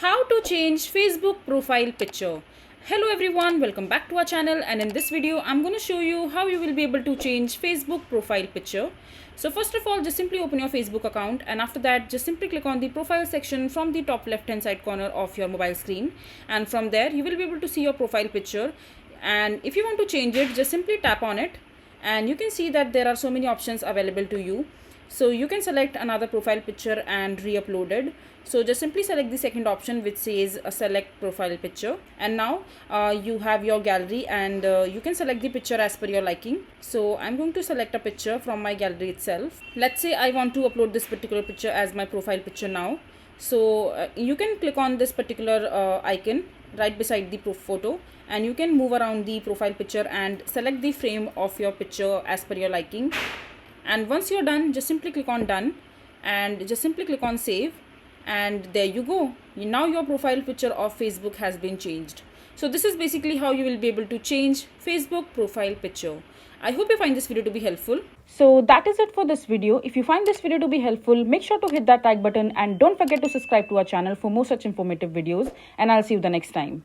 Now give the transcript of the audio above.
How to change Facebook profile picture. Hello everyone, welcome back to our channel, and in this video I'm going to show you how you will be able to change Facebook profile picture. So first of all, just simply open your Facebook account, and after that just simply click on the profile section from the top left hand side corner of your mobile screen, and from there you will be able to see your profile picture. And if you want to change it, just simply tap on it and you can see that there are so many options available to you. So you can select another profile picture and re-upload it. So just simply select the second option which says select profile picture, and now you have your gallery, and you can select the picture as per your liking. So I'm going to select a picture from my gallery itself. Let's say I want to upload this particular picture as my profile picture now. So you can click on this particular icon right beside the photo, and you can move around the profile picture and select the frame of your picture as per your liking. And once you're done, just simply click on done and just simply click on save, and there you go. Now your profile picture of Facebook has been changed. So this is basically how you will be able to change Facebook profile picture. I hope you find this video to be helpful. So that is it for this video. If you find this video to be helpful, make sure to hit that like button and don't forget to subscribe to our channel for more such informative videos, and I'll see you the next time.